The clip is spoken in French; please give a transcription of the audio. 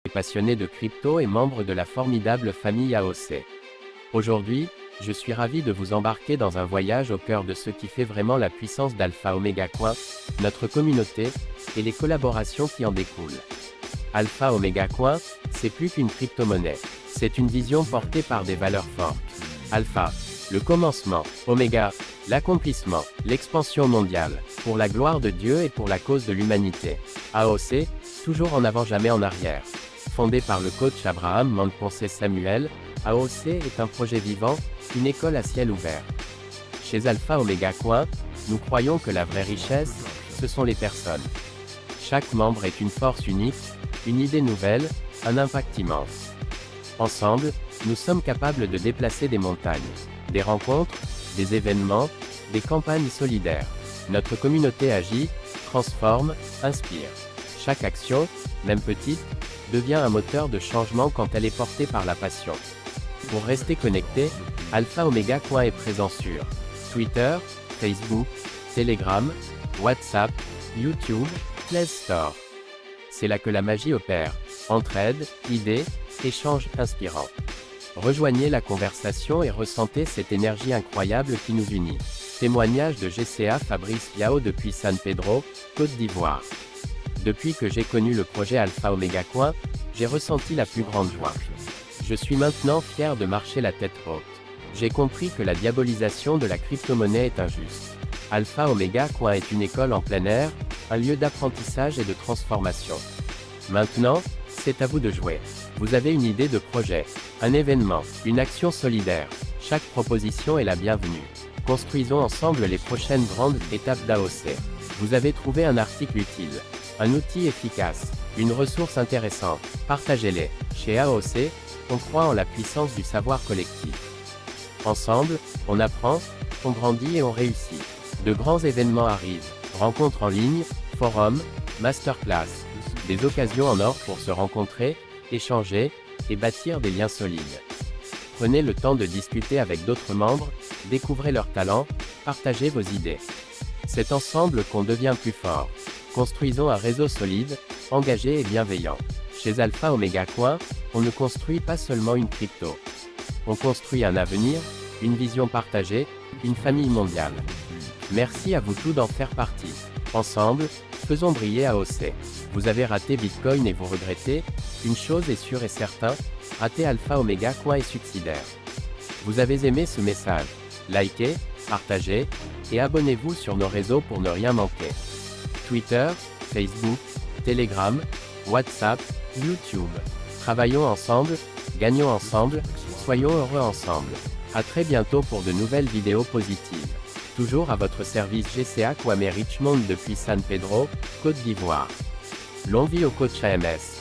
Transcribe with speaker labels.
Speaker 1: passionné de crypto et membre de la formidable famille AOC. Aujourd'hui, je suis ravi de vous embarquer dans un voyage au cœur de ce qui fait vraiment la puissance d'Alpha Omega Coin, notre communauté, et les collaborations qui en découlent. Alpha Omega Coin, c'est plus qu'une crypto-monnaie. C'est une vision portée par des valeurs fortes. Alpha, le commencement. Omega, l'accomplissement, l'expansion mondiale, pour la gloire de Dieu et pour la cause de l'humanité. AOC, toujours en avant jamais en arrière. Fondé par le coach Abraham Manponce Samuel, AOC est un projet vivant, une école à ciel ouvert. Chez Alpha Omega Coin, nous croyons que la vraie richesse, ce sont les personnes. Chaque membre est une force unique, une idée nouvelle, un impact immense. Ensemble, nous sommes capables de déplacer des montagnes, des rencontres, des événements, des campagnes solidaires. Notre communauté agit, transforme, inspire. Chaque action, même petite, devient un moteur de changement quand elle est portée par la passion. Pour rester connecté, Alpha Omega Coin est présent sur Twitter, Facebook, Telegram, WhatsApp, YouTube, Play Store. C'est là que la magie opère. Entraide, idées, échanges inspirants. Rejoignez la conversation et ressentez cette énergie incroyable qui nous unit. Témoignage de GCA Fabrice Yao depuis San Pedro, Côte d'Ivoire. Depuis que j'ai connu le projet Alpha Omega Coin, j'ai ressenti la plus grande joie. Je suis maintenant fier de marcher la tête haute. J'ai compris que la diabolisation de la crypto-monnaie est injuste. Alpha Omega Coin est une école en plein air, un lieu d'apprentissage et de transformation. Maintenant, c'est à vous de jouer. Vous avez une idée de projet, un événement, une action solidaire. Chaque proposition est la bienvenue. Construisons ensemble les prochaines grandes étapes d'AOC. Vous avez trouvé un article utile, un outil efficace, une ressource intéressante. Partagez-les. Chez AOC, on croit en la puissance du savoir collectif. Ensemble, on apprend, on grandit et on réussit. De grands événements arrivent. Rencontres en ligne, forums, masterclass. Des occasions en or pour se rencontrer, échanger, et bâtir des liens solides. Prenez le temps de discuter avec d'autres membres, découvrez leurs talents, partagez vos idées. C'est ensemble qu'on devient plus fort. Construisons un réseau solide, engagé et bienveillant. Chez Alpha Omega Coin, on ne construit pas seulement une crypto. On construit un avenir, une vision partagée, une famille mondiale. Merci à vous tous d'en faire partie. Ensemble, faisons briller AOC. Vous avez raté Bitcoin et vous regrettez, une chose est sûre et certaine, rater Alpha Omega Coin est suicidaire. Vous avez aimé ce message? Likez, partagez, et abonnez-vous sur nos réseaux pour ne rien manquer. Twitter, Facebook, Telegram, WhatsApp, YouTube. Travaillons ensemble, gagnons ensemble, soyons heureux ensemble. À très bientôt pour de nouvelles vidéos positives. Toujours à votre service GCA Kwame Richmond depuis San Pedro, Côte d'Ivoire. Longue vie au coach AMS.